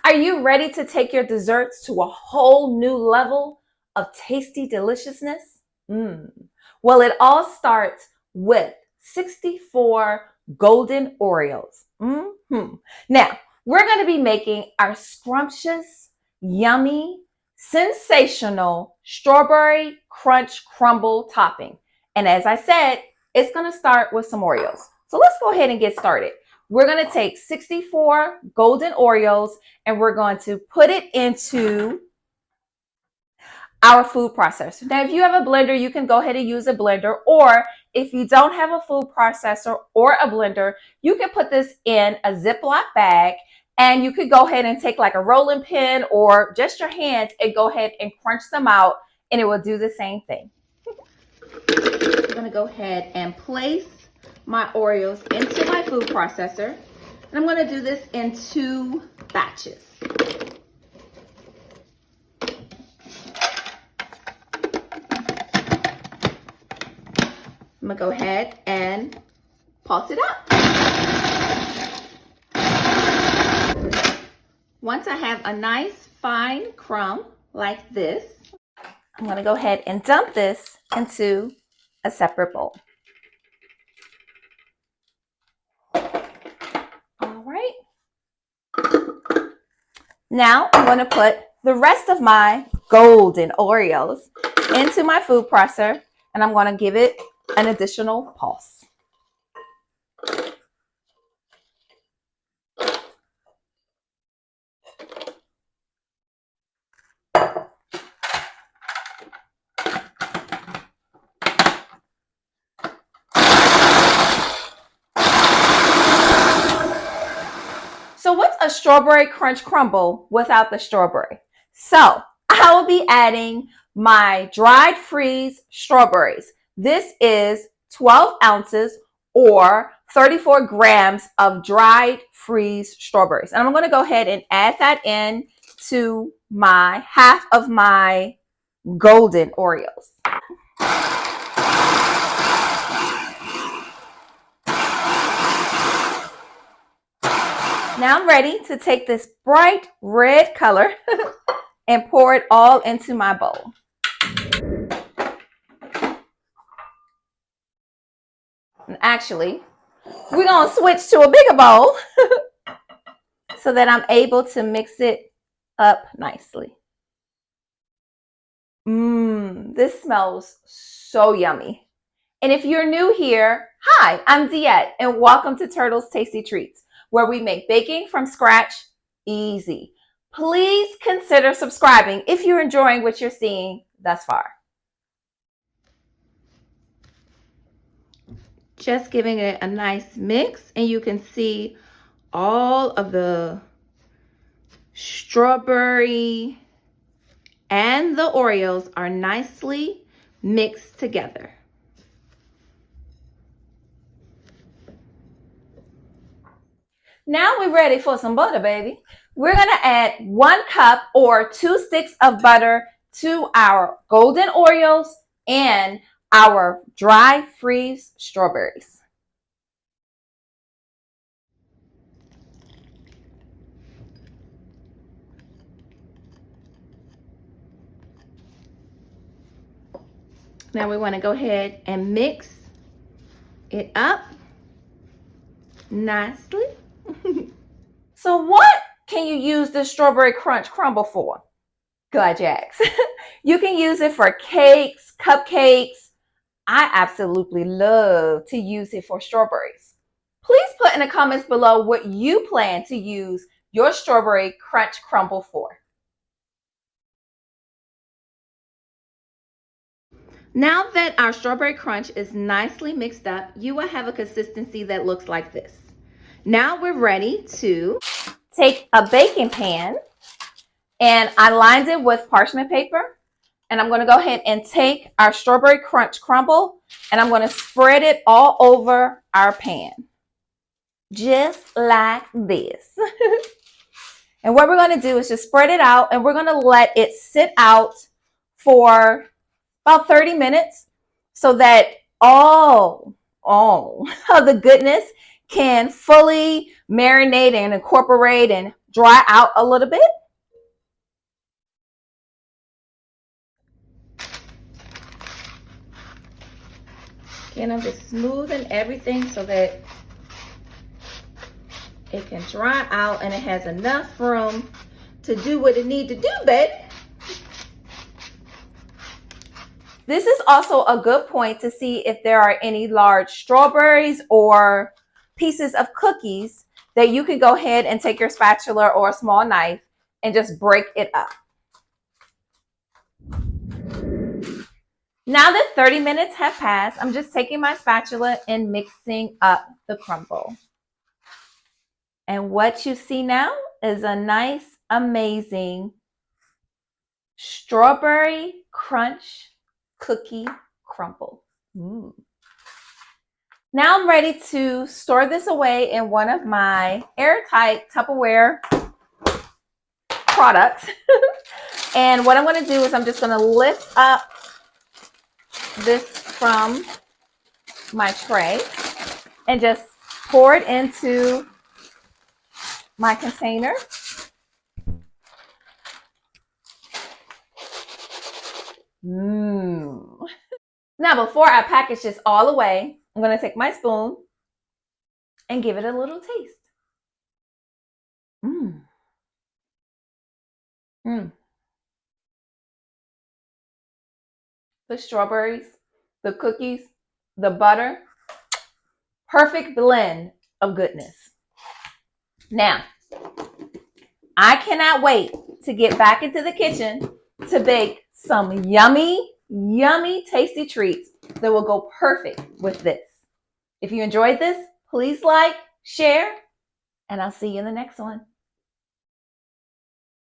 Are you ready to take your desserts to a whole new level of tasty deliciousness? Well, it all starts with 64 golden Oreos. Now, we're going to be making our scrumptious, yummy, sensational strawberry crunch crumble topping. And as I said, it's going to start with some Oreos. So let's go ahead and get started. We're going to take 64 golden Oreos and we're going to put it into our food processor. Now, if you have a blender, you can go ahead and use a blender, or if you don't have a food processor or a blender, you can put this in a Ziploc bag and you could go ahead and take like a rolling pin or just your hands and go ahead and crunch them out and it will do the same thing. I'm going to go ahead and place my Oreos into my food processor, and I'm going to do this in 2 batches. I'm going to go ahead and pulse it up. Once I have a nice fine crumb like this, I'm going to go ahead and dump this into a separate bowl. All right. Now I'm going to put the rest of my golden Oreos into my food processor, and I'm going to give it an additional pulse. So what's a strawberry crunch crumble without the strawberry? So I will be adding my dried freeze strawberries. This is 12 ounces or 34 grams of dried freeze strawberries. And I'm going to go ahead and add that in to my half of my golden Oreos. Now I'm ready to take this bright red color and pour it all into my bowl. And actually, we're going to switch to a bigger bowl so that I'm able to mix it up nicely. This smells so yummy. And if you're new here, hi, I'm Diette, and welcome to Turtle's Tasty Treats, where we make baking from scratch easy. Please consider subscribing if you're enjoying what you're seeing thus far. Just giving it a nice mix, and you can see all of the strawberry and the Oreos are nicely mixed together. Now we're ready for some butter, baby. We're going to add 1 cup or 2 sticks of butter to our golden Oreos and our dry freeze strawberries. Now we want to go ahead and mix it up nicely. So what can you use this strawberry crunch crumble for? Glad you asked. You can use it for cakes, cupcakes. I absolutely love to use it for strawberries. Please put in the comments below what you plan to use your strawberry crunch crumble for. Now that our strawberry crunch is nicely mixed up, you will have a consistency that looks like this. Now we're ready to take a baking pan, and I lined it with parchment paper, and I'm going to go ahead and take our strawberry crunch crumble and I'm going to spread it all over our pan, just like this. And what we're going to do is just spread it out, and we're going to let it sit out for about 30 minutes so that all of the goodness can fully marinate and incorporate and dry out a little bit. Again, I'm just smoothing everything so that it can dry out and it has enough room to do what it needs to do, baby. This is also a good point to see if there are any large strawberries or pieces of cookies that you can go ahead and take your spatula or a small knife and just break it up. Now that 30 minutes have passed, I'm just taking my spatula and mixing up the crumble. And what you see now is a nice, amazing strawberry crunch cookie crumble. Now I'm ready to store this away in one of my airtight Tupperware products. And what I'm going to do is I'm just going to lift up this from my tray and just pour it into my container. Now, before I package this all away, I'm going to take my spoon and give it a little taste. The strawberries, the cookies, the butter, perfect blend of goodness. Now, I cannot wait to get back into the kitchen to bake some yummy, yummy, tasty treats that will go perfect with this. If you enjoyed this, please like, share, and I'll see you in the next one.